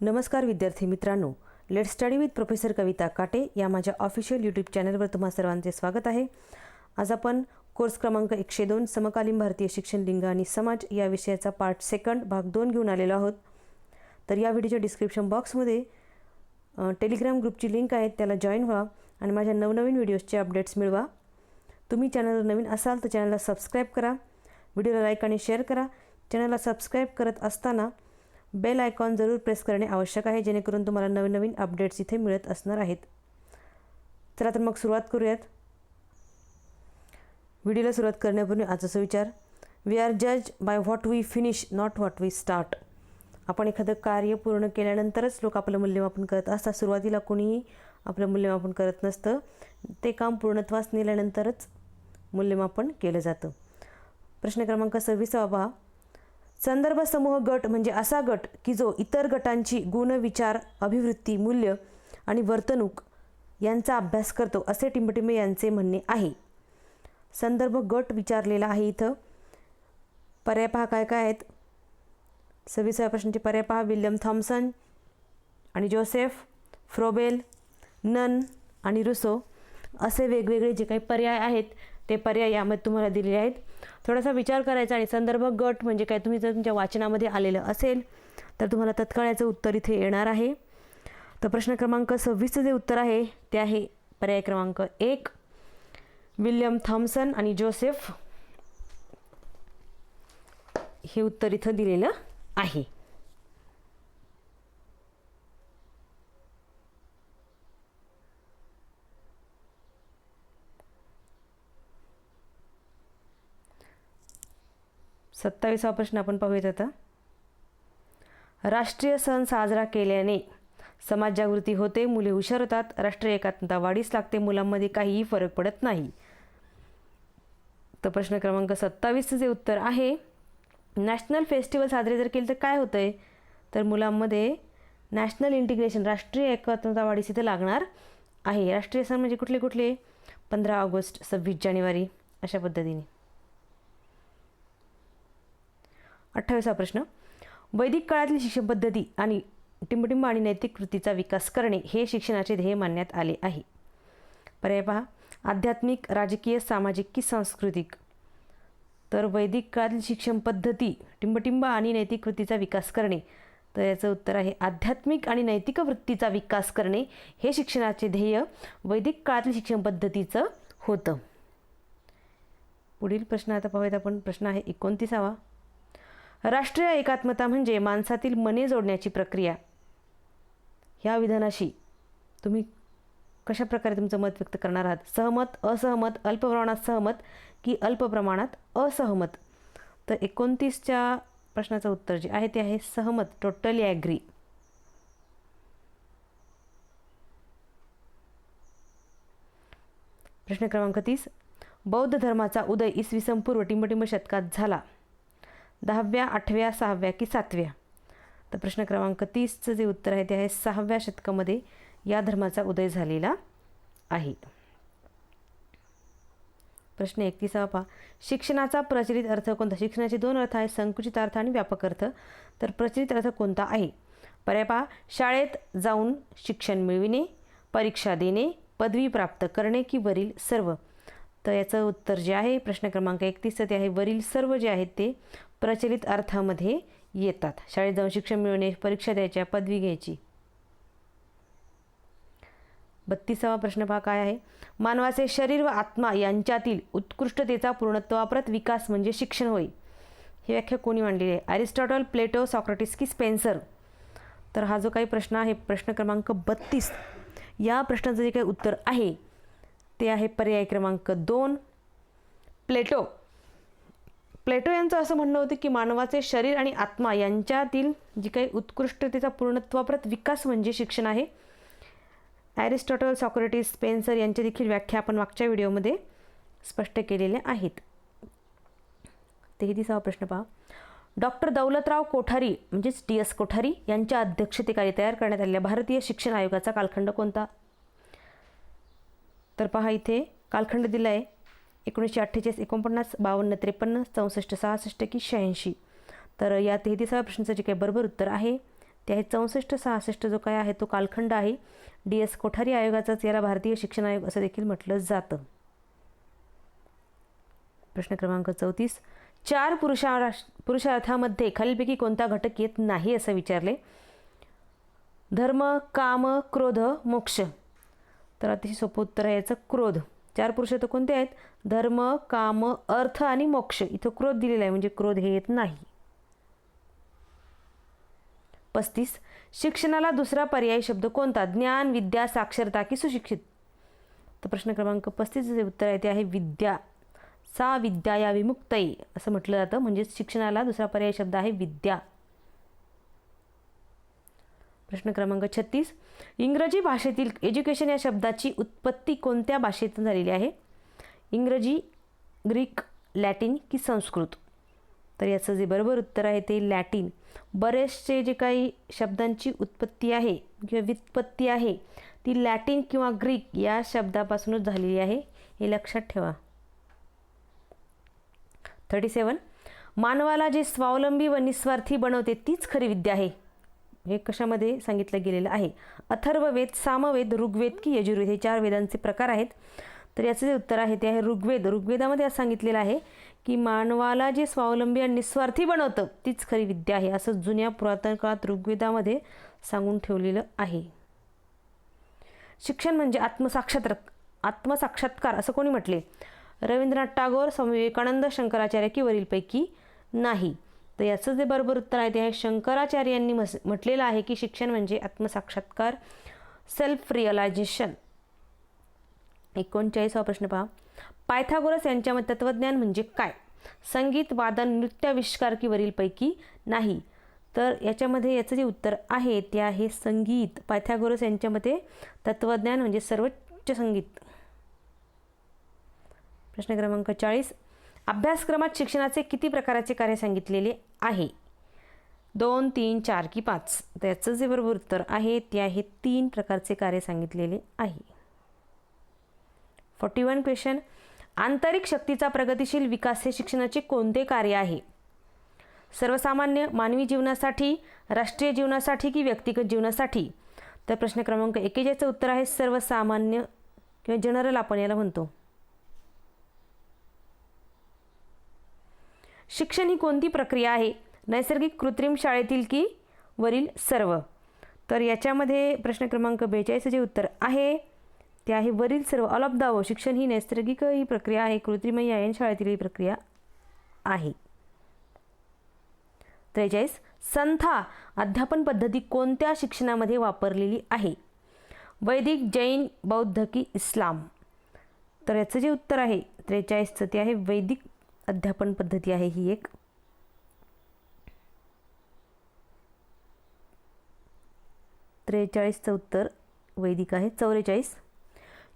नमस्कार विद्यार्थी मित्रांनो, लेट्स स्टडी विथ प्रोफेसर कविता काटे या माझ्या ऑफिशियल यूट्यूब चॅनलवर तुम्हा सर्वांचे स्वागत आहे। आज आपण कोर्स क्रमांक 102 समकालीन भारतीय शिक्षण, लिंग आणि समाज या विषयाचा पार्ट सेकंड भाग 2 घेऊन आलेलो आहोत। तर या व्हिडिओच्या डिस्क्रिप्शन बॉक्समध्ये टेलिग्राम ग्रुपची लिंक आहे, त्याला जॉईन व्हा आणि माझ्या नवनवीन व्हिडिओजचे अपडेट्स मिळवा। तुम्ही चॅनलवर नवीन असाल तर चॅनलला सबस्क्राईब करा, व्हिडिओला लाईक आणि शेअर करा। चॅनलला सबस्क्राईब करत असताना बेल आयकॉन जरूर प्रेस करणे आवश्यक आहे, जेणेकरून तुम्हाला नवीन नवीन अपडेट्स इथे मिळत असणार आहेत। चला तर मग सुरुवात करूयात। व्हिडिओला सुरुवात करण्यापूर्वी आजचा विचार, वी आर जज by what we finish, not what we start. आपण एखादं कार्य पूर्ण केल्यानंतरच लोक आपलं मूल्यमापन करत असतात। सुरुवातीला कोणीही आपलं मूल्यमापन करत नसतं, ते काम पूर्णत्वास नेल्यानंतरच मूल्यमापन केलं जातं। प्रश्न क्रमांक 26 पहा, संदर्भ समूह गट म्हणजे असा गट की जो इतर गटांची गुण, विचार, अभिवृत्ती, मूल्य आणि वर्तणूक यांचा अभ्यास करतो, असे टिंबटिंबे यांचे म्हणणे आहे। संदर्भ गट विचारलेला आहे इथं। पर्याय पहा काय काय आहेत। 26व्या प्रश्नाचे पर्याय पहा, विल्यम थॉम्सन आणि जोसेफ, फ्रोबेल, नन आणि रुसो असे वेगवेगळे जे काही पर्याय आहेत ते पर्याय यामध्ये तुम्हाला दिलेले आहेत। थोडासा विचार करायचा आणि संदर्भ गट म्हणजे काय, तुम्ही जर तुमच्या वाचनामध्ये आलेलं असेल तर तुम्हाला तत्काळ याचं उत्तर इथे येणार आहे। तर प्रश्न क्रमांक 26चं जे उत्तर आहे ते आहे पर्याय क्रमांक 1, विल्यम थॉम्सन आणि जोसेफ हे उत्तर इथं दिलेलं आहे। सत्तावीसवा प्रश्न आपण पाहूयात आता। राष्ट्रीय सण साजरा केल्याने समाज जागृती होते, मुले हुशार होतात, राष्ट्रीय एकात्मता वाढीस लागते, मुलांमध्ये काहीही फरक पडत नाही। तर प्रश्न क्रमांक 27चं जे उत्तर आहे, नॅशनल फेस्टिवल साजरे जर केले तर काय होतंय, तर मुलांमध्ये नॅशनल इंटिग्रेशन, राष्ट्रीय एकात्मता वाढीस इथे लागणार आहे। राष्ट्रीय सण म्हणजे कुठले कुठले, 15 ऑगस्ट, 26 जानेवारी अशा पद्धतीने। 28वा प्रश्न, वैदिक काळातील शिक्षण पद्धती आणि टिंबटिंब आणि नैतिक कृतीचा विकास करणे हे शिक्षणाचे ध्येय मानण्यात आले आहे। पर्याय पहा, आध्यात्मिक, राजकीय, सामाजिक की सांस्कृतिक। तर वैदिक काळातील शिक्षण पद्धती, टिंबटिंब आणि नैतिक वृत्तीचा विकास करणे, तर याचं उत्तर आहे आध्यात्मिक आणि नैतिक वृत्तीचा विकास करणे हे शिक्षणाचे ध्येय वैदिक काळातील शिक्षण पद्धतीचं होतं। पुढील प्रश्न आता पाहूयात आपण। प्रश्न आहे 29वा, राष्ट्रीय एकात्मता म्हणजे माणसातील मने जोडण्याची प्रक्रिया। ह्या विधानाशी तुम्ही कशा प्रकारे तुमचं मत व्यक्त करणार आहात? सहमत, असहमत, अल्प प्रमाणात सहमत की अल्प प्रमाणात असहमत? तर 29च्या प्रश्नाचं उत्तर जे आहे ते आहे सहमत, टोटली ॲग्री। प्रश्न क्रमांक 30, बौद्ध धर्माचा उदय इसवी सन पूर्व टिंबटिंब शतकात झाला, 10व्या, 8व्या, 6व्या की 7व्या? तर प्रश्न क्रमांक 30चं जे उत्तर आहे ते आहे 6व्या शतकामध्ये या धर्माचा उदय झालेला आहे। प्रश्न 31वा पहा, शिक्षणाचा प्रचलित अर्थ कोणता? शिक्षणाचे 2 अर्थ आहेत, संकुचित अर्थ आणि व्यापक अर्थ। तर प्रचलित अर्थ कोणता आहे? पर्याय पहा, शाळेत जाऊन शिक्षण मिळविणे, परीक्षा देणे, पदवी प्राप्त करणे की वरील सर्व? तर याचं उत्तर जे आहे प्रश्न क्रमांक 31 ते आहे वरील सर्व जे आहेत ते प्रचलित अर्थामध्ये येतात। शाळेत जाऊन शिक्षण मिळवणे, परीक्षा द्यायच्या, पदवी घ्यायची। 32वा प्रश्न पहा काय आहे, मानवाचे शरीर व आत्मा यांच्यातील उत्कृष्टतेचा पूर्णत्वाप्रत विकास म्हणजे शिक्षण होय, ही व्याख्या कोणी मांडलेली आहे? अरिस्टॉटल, प्लेटो, सॉक्रेटिस की स्पेन्सर? तर हा जो काही प्रश्न आहे प्रश्न क्रमांक 32, या प्रश्नाचं जे काही उत्तर आहे ते आहे पर्याय क्रमांक 2, प्लेटो। प्लेटो यांचं असं म्हणणं होतं की मानवाचे शरीर आणि आत्मा यांच्यातील जी काही उत्कृष्टतेचा पूर्णत्वाप्रत विकास म्हणजे शिक्षण आहे। ॲरिस्टॉटल, सॉक्रेटिस, स्पेन्सर यांच्या देखील व्याख्या आपण मागच्या व्हिडिओमध्ये स्पष्ट केलेल्या आहेत। 33वा प्रश्न पहा, डॉक्टर दौलतराव कोठारी म्हणजेच DS कोठारी यांच्या अध्यक्षतेखाली तयार करण्यात आलेल्या भारतीय शिक्षण आयोगाचा कालखंड कोणता? तर पहा इथे कालखंड दिला आहे 1948, 49, 52, 53, 64, 66 की 86? तर या 33व्या प्रश्नाचं जे काही बरोबर उत्तर आहे ते आहे 64-66 जो काय आहे तो कालखंड आहे. DS कोठारी आयोगाचाच याला भारतीय शिक्षण आयोग असं देखील म्हटलं जातं. प्रश्न क्रमांक 34. 4 पुरुषार्थामध्ये खालीलपैकी कोणता घटक येत नाही असं विचारले. धर्म, काम, क्रोध, मोक्ष. तर अतिशय सोपं उत्तर आहे याचं क्रोध. 4 पुरुषार्थ कोणते आहेत? धर्म, काम, अर्थ आणि मोक्ष. इथं क्रोध दिलेला आहे म्हणजे क्रोध हे येत नाही. 35. शिक्षणाला दुसरा पर्यायी शब्द कोणता? ज्ञान, विद्या, साक्षरता की सुशिक्षित. तर प्रश्न क्रमांक 35 जे उत्तर आहे ते आहे विद्या. सा विद्याया विमुक्तये असं म्हटलं जातं. म्हणजे शिक्षणाला दुसरा पर्यायी शब्द आहे विद्या. प्रश्न क्रमांक 36. इंग्रजी भाषेतील एज्युकेशन या शब्दाची उत्पत्ती कोणत्या भाषेतून झालेली आहे? इंग्रजी, ग्रीक, लॅटिन की संस्कृत. तर याचं जे बरोबर उत्तर आहे ते लॅटिन. बरेचसे जे काही शब्दांची उत्पत्ती आहे किंवा व्युत्पत्ती आहे ती लॅटिन किंवा ग्रीक या शब्दापासूनच झालेली आहे, हे लक्षात ठेवा. 37. मानवाला जे स्वावलंबी व निस्वार्थी बनवते तीच खरी विद्या आहे. हे कशामध्ये सांगितलं गेलेलं आहे? अथर्ववेद, सामवेद, ऋग्वेद की यजुर्वेद हे 4 वेदांचे प्रकार आहेत. तर याचं जे उत्तर आहे ते आहे ऋग्वेद. ऋग्वेदामध्ये असं सांगितलेलं आहे की मानवाला जे स्वावलंबी आणि निस्वार्थी बनवतं तीच खरी विद्या आहे असं जुन्या पुरातन काळात ऋग्वेदामध्ये सांगून ठेवलेलं आहे. शिक्षण म्हणजे आत्मसाक्षात्कार असं कोणी म्हटले? रवींद्रनाथ टागोर, स्वामी विवेकानंद, शंकराचार्य की वरीलपैकी नाही. तर याचं जे बरोबर उत्तर आहे ते आहे शंकराचार्य यांनी म्हटलेलं आहे की शिक्षण म्हणजे आत्मसाक्षात्कार, सेल्फ रिअलायझेशन. 39वा प्रश्न पहा. पायथागोरस यांच्या मते तत्वज्ञान म्हणजे काय? संगीत, वादन, नृत्याविष्कार की वरीलपैकी नाही. तर याच्यामध्ये याचं जे उत्तर आहे ते आहे संगीत. पायथागोरस यांच्या मते तत्वज्ञान म्हणजे सर्वोच्च संगीत. प्रश्न क्रमांक 40. अभ्यासक्रमात शिक्षणाचे किती प्रकारचे कार्य सांगितलेले आहे? 2, 3, 4 की 5. तर याचं जे बरोबर उत्तर आहे ते आहे 3 प्रकारचे कार्य सांगितलेले आहे. 41 क्वेश्चन. आंतरिक शक्तीचा प्रगतिशील विकास हे शिक्षणाचे कोणते कार्य आहे? सर्वसामान्य, मानवी जीवनासाठी, राष्ट्रीय जीवनासाठी की व्यक्तिगत जीवनासाठी. तर प्रश्न क्रमांक 41चं उत्तर आहे सर्वसामान्य किंवा जनरल आपण याला म्हणतो. शिक्षण ही कोणती प्रक्रिया आहे? नैसर्गिक, कृत्रिम, शाळेतील की वरील सर्व. तर याच्यामध्ये प्रश्न क्रमांक 42 जे उत्तर आहे ते आहे वरील सर्व, ऑल ऑफ द अबव. शिक्षण ही नैसर्गिक ही प्रक्रिया आहे, कृत्रिमही आहे आणि शाळेतील ही प्रक्रिया आहे. 43. संथा अध्यापन पद्धती कोणत्या शिक्षणामध्ये वापरलेली आहे? वैदिक, जैन, बौद्ध की इस्लाम. तर याचं जे उत्तर आहे 43चं ते आहे वैदिक अध्यापन पद्धती आहे ही एक. 43चं उत्तर वैदिक आहे. 44.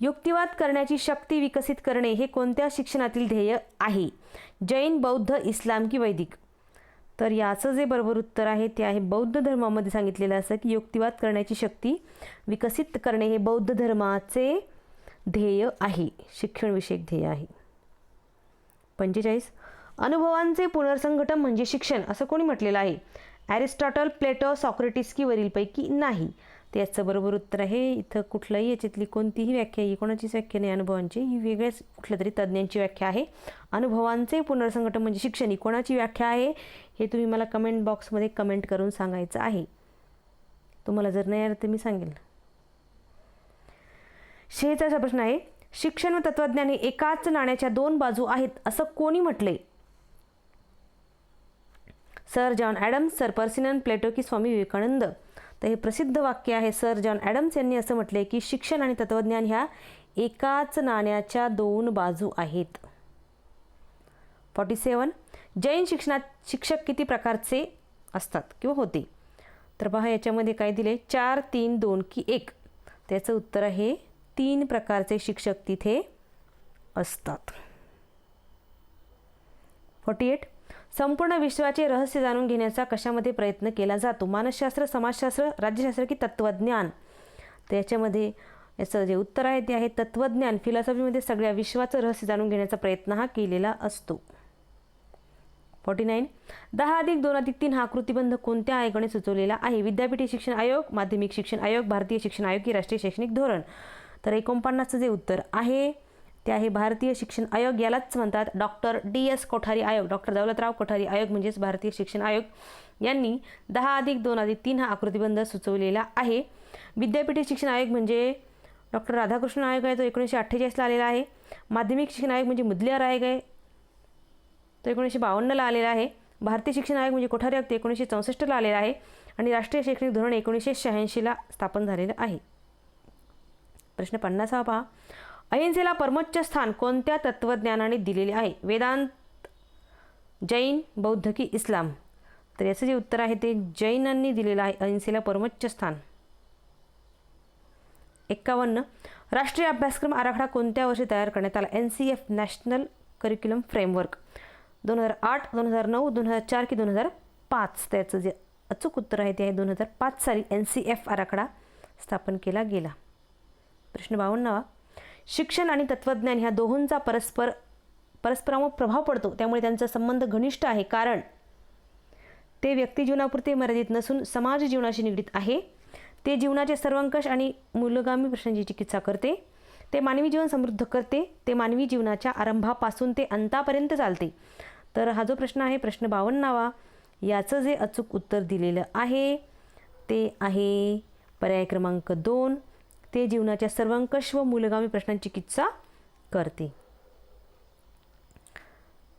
युक्तिवाद करण्याची शक्ती विकसित करणे हे कोणत्या शिक्षणातील ध्येय आहे? जैन, बौद्ध, इस्लाम की वैदिक. तर याचं जे बरोबर उत्तर आहे ते आहे बौद्ध धर्मामध्ये सांगितलेलं असं की युक्तिवाद करण्याची शक्ती विकसित करणे हे बौद्ध धर्माचे ध्येय आहे, शिक्षणविषयक ध्येय आहे. 45. अनुभवांचे पुनर्संघटन म्हणजे शिक्षण असं कोणी म्हटलेलं आहे? ॲरिस्टॉटल, प्लेटो, सॉक्रेटिस की वरीलपैकी नाही. तर याचं बरोबर उत्तर आहे इथं कुठलंही याच्यातली कोणतीही व्याख्या ही कोणाचीच व्याख्या नाही अनुभवांची, ही वेगळ्याच कुठल्या तरी तज्ज्ञांची व्याख्या आहे. अनुभवांचे पुनर्संघटन म्हणजे शिक्षण ही कोणाची व्याख्या आहे हे तुम्ही मला कमेंट बॉक्समध्ये कमेंट करून सांगायचं आहे. तुम्हाला जर नाही आलं तर मी सांगेल. 46चा प्रश्न आहे. शिक्षण व तत्वज्ञान हे एकाच नाण्याच्या 2 बाजू आहेत असं कोणी म्हटले? सर जॉन ॲडम्स, सर पर्सिनन, प्लेटो की स्वामी विवेकानंद. तर हे प्रसिद्ध वाक्य आहे. सर जॉन ॲडम्स यांनी असं म्हटले की शिक्षण आणि तत्वज्ञान ह्या एकाच नाण्याच्या 2 बाजू आहेत. 47. जैन शिक्षणात शिक्षक किती प्रकारचे असतात किंवा होते? तर पहा याच्यामध्ये काय दिले? 4, 3, 2 की 1. त्याचं उत्तर आहे 3 प्रकारचे शिक्षक तिथे असतात. 48. संपूर्ण विश्वाचे रहस्य जाणून घेण्याचा कशामध्ये प्रयत्न केला जातो? मानसशास्त्र, समाजशास्त्र, राज्यशास्त्र की तत्वज्ञान. तर याच्यामध्ये याचं जे उत्तर आहे ते आहे तत्वज्ञान. फिलॉसॉफीमध्ये सगळ्या विश्वाचं रहस्य जाणून घेण्याचा प्रयत्न हा केलेला असतो. 49. 10+2+3 हा कृतीबंध कोणत्या आयोगाने सुचवलेला आहे? विद्यापीठ शिक्षण आयोग, माध्यमिक शिक्षण आयोग, भारतीय शिक्षण आयोग की राष्ट्रीय शैक्षणिक धोरण? तर 49चं जे उत्तर आहे ते आहे भारतीय शिक्षण आयोग. यालाच म्हणतात डॉक्टर DS कोठारी आयोग. डॉक्टर दौलतराव कोठारी आयोग म्हणजेच भारतीय शिक्षण आयोग यांनी 10+2+3 हा आकृतिबंध सुचवलेला आहे. विद्यापीठ शिक्षण आयोग म्हणजे डॉक्टर राधाकृष्ण आयोग आहे, तो 1948ला आलेला आहे. माध्यमिक शिक्षण आयोग म्हणजे मुदलियार आयोग आहे, तो 1952ला आलेला आहे. भारतीय शिक्षण आयोग म्हणजे कोठारी आयोग, ते 1964ला आलेला आहे. आणि राष्ट्रीय शैक्षणिक धोरण 1986ला स्थापन झालेलं आहे. प्रश्न 50 पहा. अहिंसेला परमोच्च स्थान कोणत्या तत्त्वज्ञानाने दिलेले आहे? वेदांत, जैन, बौद्ध की इस्लाम? तर याचं जे उत्तर आहे ते जैनांनी दिलेलं आहे अहिंसेला परमोच्च स्थान. 51. राष्ट्रीय अभ्यासक्रम आराखडा कोणत्या वर्षी तयार करण्यात आला? NCF नॅशनल करिक्युलम फ्रेमवर्क 2008, 2009, 2004 की 2005? त्याचं जे अचूक उत्तर आहे ते आहे 2005 साली NCF आराखडा स्थापन केला गेला. प्रश्न 52. शिक्षण आणि तत्त्वज्ञान ह्या दोहोंचा परस्परांवर प्रभाव पडतो, त्यामुळे त्यांचा संबंध घनिष्ठ आहे, कारण ते व्यक्तिजीवनापुरते मर्यादित नसून समाज जीवनाशी निगडीत आहे. ते जीवनाचे सर्वंकष आणि मूलगामी प्रश्नांची चिकित्सा करते. ते मानवी जीवन समृद्ध करते. ते मानवी जीवनाच्या आरंभापासून ते अंतापर्यंत चालते. तर हा जो प्रश्न आहे प्रश्न 52वा, याचं जे अचूक उत्तर दिलेलं आहे ते आहे पर्याय क्रमांक 2. ते जीवनाच्या सर्वंकष व मूलगामी प्रश्नांची चिकित्सा करते.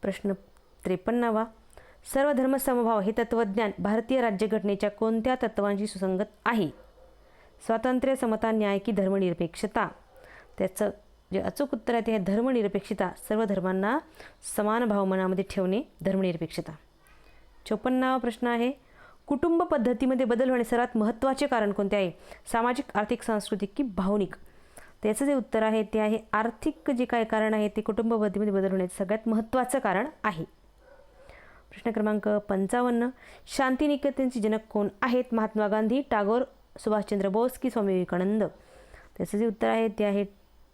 प्रश्न 53वा. सर्वधर्मसमभाव हे तत्त्वज्ञान भारतीय राज्यघटनेच्या कोणत्या तत्त्वांशी सुसंगत आहे? स्वातंत्र्य, समता, न्याय की धर्मनिरपेक्षता? त्याचं जे अचूक उत्तर आहे ते आहे धर्मनिरपेक्षता. सर्व धर्मांना समान भाव मनामध्ये ठेवणे, धर्मनिरपेक्षता. 54वा प्रश्न आहे. कुटुंब पद्धतीमध्ये बदल होणे सर्वात महत्त्वाचे कारण कोणते आहे? सामाजिक, आर्थिक, सांस्कृतिक की भावनिक? त्याचं जे उत्तर आहे ते आहे आर्थिक. जे काय कारण आहे ते कुटुंब पद्धतीमध्ये बदल होण्याचं सगळ्यात महत्त्वाचं कारण आहे. प्रश्न क्रमांक 55. शांतिनिकेतनचे जनक कोण आहेत? महात्मा गांधी, टागोर, सुभाषचंद्र बोस की स्वामी विवेकानंद? त्याचं जे उत्तर आहे ते आहे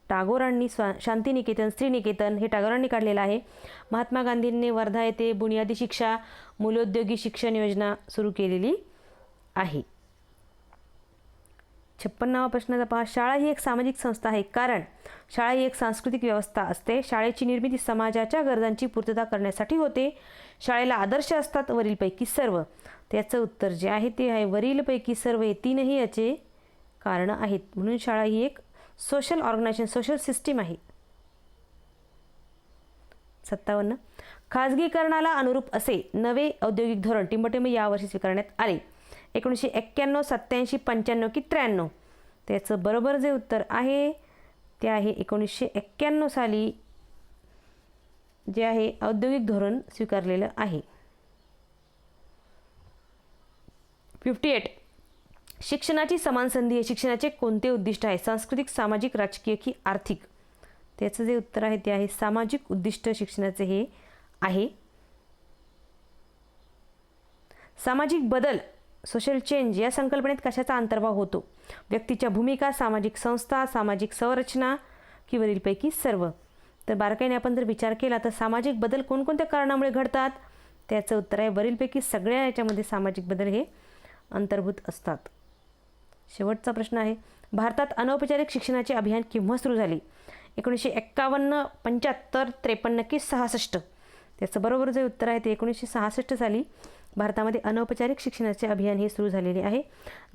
टागोरांनी. शांतिनिकेतन, श्रीनिकेतन हे टागोरांनी काढलेलं आहे. महात्मा गांधींनी वर्धा येथे बुनियादी शिक्षा, मूलोद्योगी शिक्षण योजना सुरू केलेली आहे. 56वा प्रश्नाचा पहा. शाळा ही एक सामाजिक संस्था आहे, कारण शाळा ही एक सांस्कृतिक व्यवस्था असते. शाळेची निर्मिती समाजाच्या गरजांची पूर्तता करण्यासाठी होते. शाळेला आदर्श असतात वरीलपैकी सर्व? त्याचं उत्तर जे आहे ते आहे वरीलपैकी सर्व. हे तीनही याचे कारण आहेत. म्हणून शाळा ही एक सोशल ऑर्गनायझेशन, सोशल सिस्टीम आहे. 57. खाजगीकरणाला अनुरूप असे नवे औद्योगिक धोरण टिंबटिंब यावर्षी स्वीकारण्यात आले. 1991, 87, 95 की 93? त्याचं बरोबर जे उत्तर आहे ते आहे 1991 साली जे आहे औद्योगिक धोरण स्वीकारलेलं आहे. 58. शिक्षणाची समान संधी हे शिक्षणाचे कोणते उद्दिष्ट आहे? सांस्कृतिक, सामाजिक, राजकीय की आर्थिक? त्याचं जे उत्तर आहे ते आहे सामाजिक उद्दिष्ट शिक्षणाचे हे आहे. सामाजिक बदल, सोशल चेंज या संकल्पनेत कशाचा अंतर्भाव होतो? व्यक्तीच्या भूमिका, सामाजिक संस्था, सामाजिक संरचना की वरीलपैकी सर्व? तर बारकाईने आपण जर विचार केला तर सामाजिक बदल कोणकोणत्या कारणामुळे घडतात? त्याचं उत्तर आहे वरीलपैकी सगळ्या याच्यामध्ये सामाजिक बदल हे अंतर्भूत असतात. शेवटचा प्रश्न आहे. भारतात अनौपचारिक शिक्षणाचे अभियान केव्हा सुरू झाले? 1951, 75, 53 की 66? त्याचं बरोबर जे उत्तर आहे ते 1966 साली भारतामध्ये अनौपचारिक शिक्षणाचे अभियान हे सुरू झालेले आहे.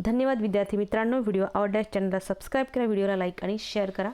धन्यवाद विद्यार्थी मित्रांनो. व्हिडिओ आवडल्यास चॅनलला सबस्क्राईब करा, व्हिडिओला लाईक आणि शेअर करा.